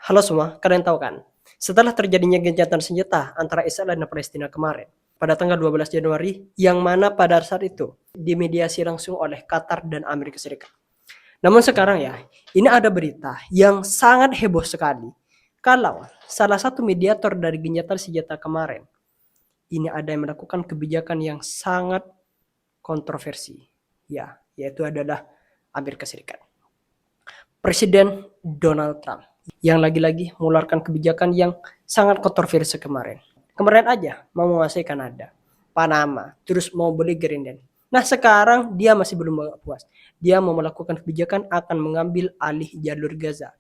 Halo semua, kalian tahu kan? Setelah terjadinya gencatan senjata antara Israel dan Palestina kemarin, pada tanggal 12 Januari, yang mana pada saat itu dimediasi langsung oleh Qatar dan Amerika Serikat. Namun sekarang ya, ini ada berita yang sangat heboh sekali. Kalau salah satu mediator dari gencatan senjata kemarin, ini ada yang melakukan kebijakan yang sangat kontroversi. Ya, yaitu adalah Amerika Serikat. Presiden Donald Trump yang lagi-lagi mengeluarkan kebijakan yang sangat kontroversial kemarin. Kemarin aja mau menguasai Kanada, Panama, terus mau beli Greenland. Nah sekarang dia masih belum puas. Dia mau melakukan kebijakan akan mengambil alih jalur Gaza.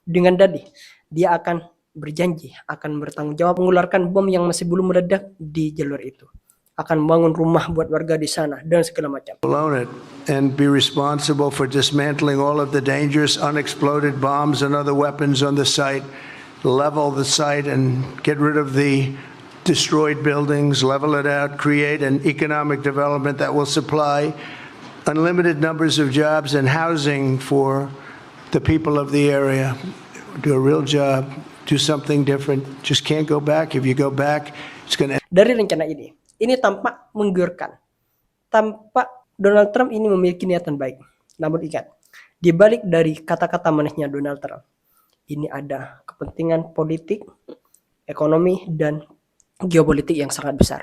Dengan dalih dia akan berjanji akan bertanggung jawab mengeluarkan bom yang masih belum meledak di jalur itu. Akan membangun rumah buat warga di sana dan segala macam. And be responsible for dismantling all of the dangerous unexploded bombs and other weapons on the site, level the site and get rid of the destroyed buildings, level it out, create an economic development that will supply unlimited numbers of jobs and housing for the people of the area. Do a real job, do something different. Just can't go back. If you go back, it's going to... Dari rencana ini tampak menggiurkan. Tampak Donald Trump ini memiliki niatan baik. Namun ingat, di balik dari kata-kata manisnya Donald Trump, ini ada kepentingan politik, ekonomi, dan geopolitik yang sangat besar.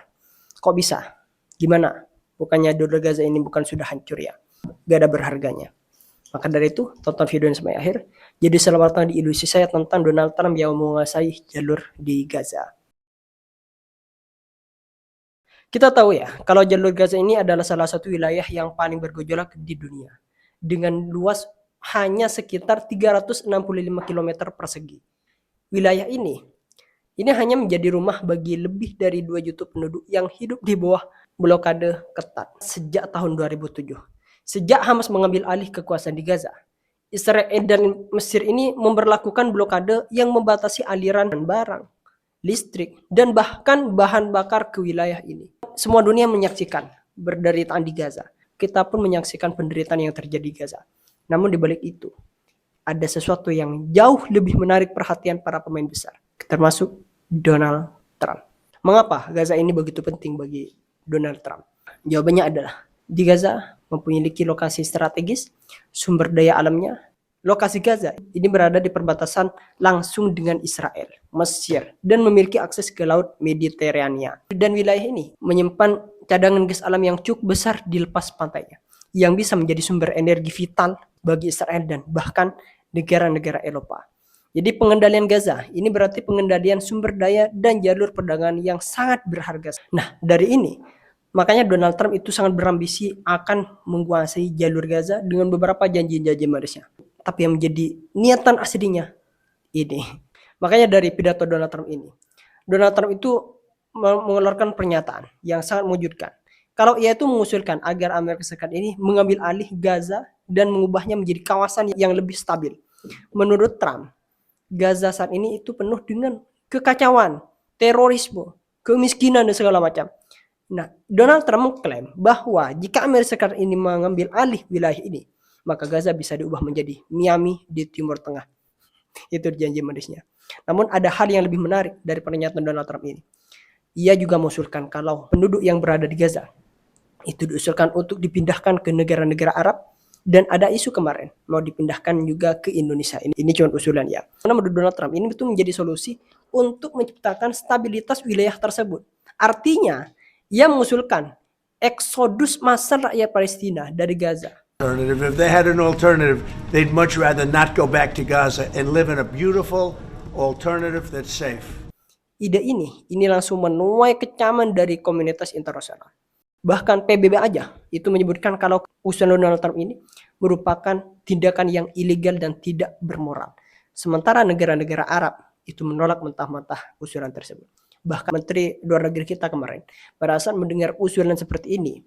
Kok bisa? Gimana? Bukannya jalur Gaza ini bukan sudah hancur ya? Gak ada berharganya. Maka dari itu, tonton video ini sampai akhir. Jadi selamat datang di ilusi saya tentang Donald Trump yang menguasai jalur di Gaza. Kita tahu ya, kalau jalur Gaza ini adalah salah satu wilayah yang paling bergejolak di dunia. Dengan luas hanya sekitar 365 km persegi. Wilayah ini hanya menjadi rumah bagi lebih dari 2 juta penduduk yang hidup di bawah blokade ketat sejak tahun 2007. Sejak Hamas mengambil alih kekuasaan di Gaza, Israel dan Mesir ini memberlakukan blokade yang membatasi aliran barang, listrik, dan bahkan bahan bakar ke wilayah ini. Semua dunia menyaksikan penderitaan di Gaza. Kita pun menyaksikan penderitaan yang terjadi di Gaza. Namun di balik itu, ada sesuatu yang jauh lebih menarik perhatian para pemain besar, termasuk Donald Trump. Mengapa Gaza ini begitu penting bagi Donald Trump? Jawabannya adalah, di Gaza memiliki lokasi strategis, sumber daya alamnya. Lokasi Gaza ini berada di perbatasan langsung dengan Israel, Mesir, dan memiliki akses ke Laut Mediterania. Dan wilayah ini menyimpan cadangan gas alam yang cukup besar di lepas pantainya, yang bisa menjadi sumber energi vital bagi Israel dan bahkan negara-negara Eropa. Jadi pengendalian Gaza ini berarti pengendalian sumber daya dan jalur perdagangan yang sangat berharga. Nah, dari ini makanya Donald Trump itu sangat berambisi akan menguasai jalur Gaza dengan beberapa janji-janji manisnya. Tapi yang menjadi niatan aslinya ini. Makanya dari pidato Donald Trump ini, Donald Trump itu mengeluarkan pernyataan yang sangat mengejutkan. Kalau ia itu mengusulkan agar Amerika Serikat ini mengambil alih Gaza dan mengubahnya menjadi kawasan yang lebih stabil. Menurut Trump, Gaza saat ini itu penuh dengan kekacauan, terorisme, kemiskinan dan segala macam. Nah, Donald Trump mengklaim bahwa jika Amerika Serikat ini mengambil alih wilayah ini, maka Gaza bisa diubah menjadi Miami di Timur Tengah. Itu janji manisnya. Namun ada hal yang lebih menarik dari pernyataan Donald Trump ini. Ia juga mengusulkan kalau penduduk yang berada di Gaza itu diusulkan untuk dipindahkan ke negara-negara Arab, dan ada isu kemarin mau dipindahkan juga ke Indonesia. Ini cuma usulan ya. Karena menurut Donald Trump ini itu menjadi solusi untuk menciptakan stabilitas wilayah tersebut. Artinya ia mengusulkan eksodus massal rakyat Palestina dari Gaza. If they had an alternative, they'd much rather not go back to Gaza and live in a beautiful alternative that's safe. Ide ini langsung menuai kecaman dari komunitas internasional. Bahkan PBB aja itu menyebutkan kalau usulan Donald Trump ini merupakan tindakan yang ilegal dan tidak bermoral. Sementara negara-negara Arab itu menolak mentah-mentah usulan tersebut. Bahkan Menteri Luar Negeri kita kemarin pada saat mendengar usulan seperti ini,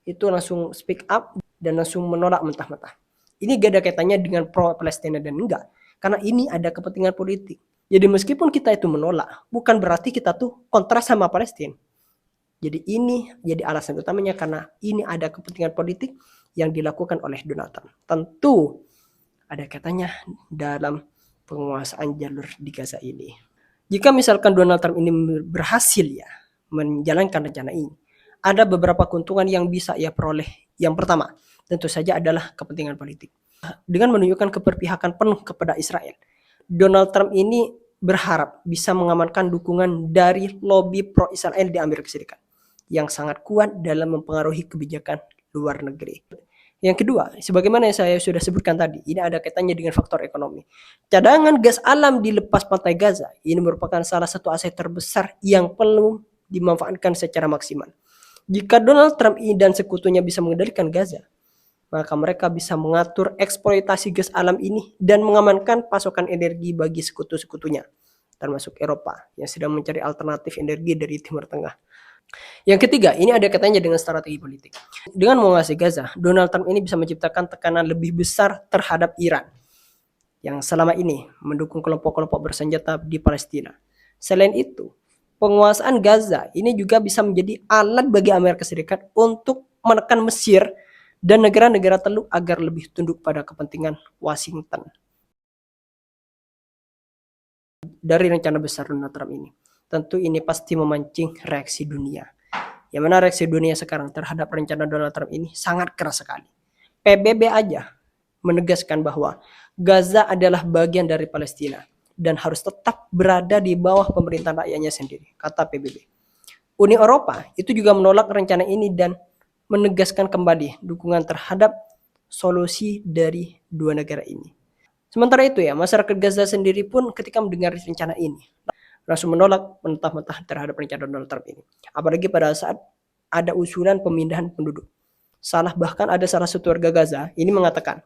itu langsung speak up dan langsung menolak mentah-mentah. Ini gak ada kaitannya dengan pro-Palestina dan enggak. Karena ini ada kepentingan politik. Jadi meskipun kita itu menolak, bukan berarti kita tuh kontra sama Palestina. Jadi ini jadi alasan utamanya karena ini ada kepentingan politik yang dilakukan oleh Donald Trump. Tentu ada kaitannya dalam penguasaan jalur di Gaza ini. Jika misalkan Donald Trump ini berhasil ya menjalankan rencana ini, ada beberapa keuntungan yang bisa ia peroleh. Yang pertama, tentu saja adalah kepentingan politik. Dengan menunjukkan keberpihakan penuh kepada Israel, Donald Trump ini berharap bisa mengamankan dukungan dari lobby pro-Israel di Amerika Serikat yang sangat kuat dalam mempengaruhi kebijakan luar negeri. Yang kedua, sebagaimana yang saya sudah sebutkan tadi, ini ada kaitannya dengan faktor ekonomi. Cadangan gas alam di lepas pantai Gaza ini merupakan salah satu aset terbesar yang perlu dimanfaatkan secara maksimal. Jika Donald Trump dan sekutunya bisa mengendalikan Gaza, maka mereka bisa mengatur eksploitasi gas alam ini dan mengamankan pasokan energi bagi sekutu-sekutunya, termasuk Eropa yang sedang mencari alternatif energi dari Timur Tengah. Yang ketiga, ini ada kaitannya dengan strategi politik. Dengan menguasai Gaza, Donald Trump ini bisa menciptakan tekanan lebih besar terhadap Iran yang selama ini mendukung kelompok-kelompok bersenjata di Palestina. Selain itu, penguasaan Gaza ini juga bisa menjadi alat bagi Amerika Serikat untuk menekan Mesir dan negara-negara Teluk agar lebih tunduk pada kepentingan Washington dari rencana besar Donald Trump ini. Tentu ini pasti memancing reaksi dunia. Yang mana reaksi dunia sekarang terhadap rencana Donald Trump ini sangat keras sekali. PBB aja menegaskan bahwa Gaza adalah bagian dari Palestina dan harus tetap berada di bawah pemerintahan rakyatnya sendiri, kata PBB. Uni Eropa itu juga menolak rencana ini dan menegaskan kembali dukungan terhadap solusi dari dua negara ini. Sementara itu ya, masyarakat Gaza sendiri pun ketika mendengar rencana ini langsung menolak mentah-mentah terhadap rencana Donald Trump ini. Apalagi pada saat ada usulan pemindahan penduduk. Bahkan ada salah satu warga Gaza ini mengatakan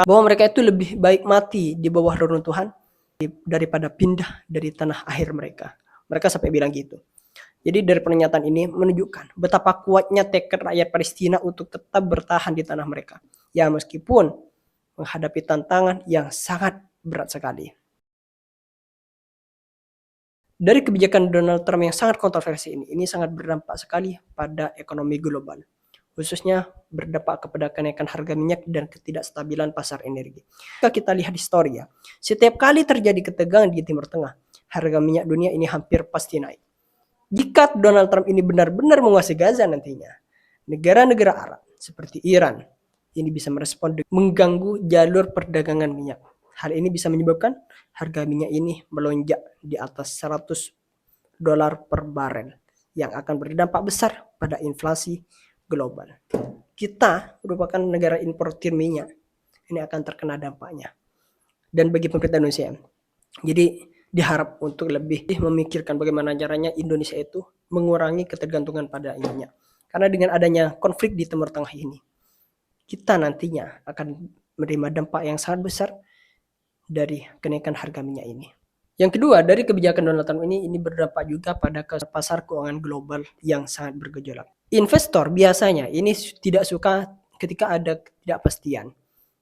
bahwa mereka itu lebih baik mati di bawah reruntuhan daripada pindah dari tanah air mereka. Mereka sampai bilang gitu. Jadi dari pernyataan ini menunjukkan betapa kuatnya tekad rakyat Palestina untuk tetap bertahan di tanah mereka. Ya meskipun menghadapi tantangan yang sangat berat sekali. Dari kebijakan Donald Trump yang sangat kontroversi ini sangat berdampak sekali pada ekonomi global. Khususnya berdampak kepada kenaikan harga minyak dan ketidakstabilan pasar energi. Jika kita lihat historia, setiap kali terjadi ketegangan di Timur Tengah, harga minyak dunia ini hampir pasti naik. Jika Donald Trump ini benar-benar menguasai Gaza nantinya, negara-negara Arab seperti Iran ini bisa merespon dengan mengganggu jalur perdagangan minyak. Hal ini bisa menyebabkan harga minyak ini melonjak di atas $100 per barel yang akan berdampak besar pada inflasi global. Kita merupakan negara importir minyak, ini akan terkena dampaknya. Dan bagi pemerintah Indonesia, jadi diharap untuk lebih memikirkan bagaimana caranya Indonesia itu mengurangi ketergantungan pada minyak. Karena dengan adanya konflik di Timur Tengah ini, kita nantinya akan menerima dampak yang sangat besar dari kenaikan harga minyak ini. Yang kedua, dari kebijakan Donald Trump ini berdampak juga pada pasar keuangan global yang sangat bergejolak. Investor biasanya ini tidak suka ketika ada ketidakpastian.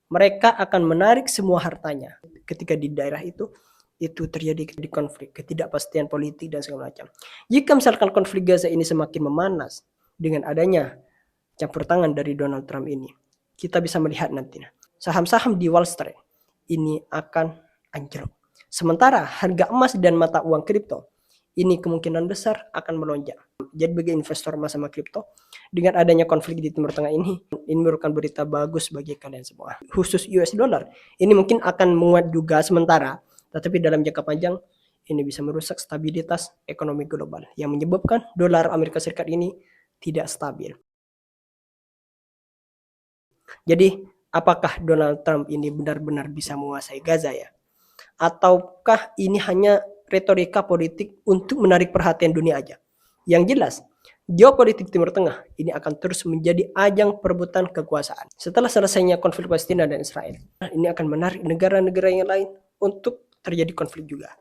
Mereka akan menarik semua hartanya ketika di daerah itu terjadi di konflik, ketidakpastian politik dan segala macam. Jika misalkan konflik Gaza ini semakin memanas dengan adanya campur tangan dari Donald Trump ini, kita bisa melihat nantinya saham-saham di Wall Street ini akan anjlok. Sementara harga emas dan mata uang kripto ini kemungkinan besar akan melonjak. Jadi bagi investor emas sama kripto, dengan adanya konflik di Timur Tengah ini merupakan berita bagus bagi kalian semua. Khusus US dollar, ini mungkin akan menguat juga sementara, tetapi dalam jangka panjang ini bisa merusak stabilitas ekonomi global yang menyebabkan dolar Amerika Serikat ini tidak stabil. Jadi, apakah Donald Trump ini benar-benar bisa menguasai Gaza ya? Ataukah ini hanya retorika politik untuk menarik perhatian dunia aja? Yang jelas, geopolitik Timur Tengah ini akan terus menjadi ajang perebutan kekuasaan. Setelah selesainya konflik Palestina dan Israel, ini akan menarik negara-negara yang lain untuk terjadi konflik juga.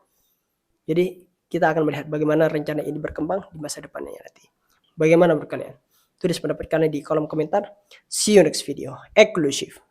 Jadi, kita akan melihat bagaimana rencana ini berkembang di masa depannya nanti. Bagaimana menurut kalian? Tulis pendapat kalian di kolom komentar. See you next video. Eksklusif.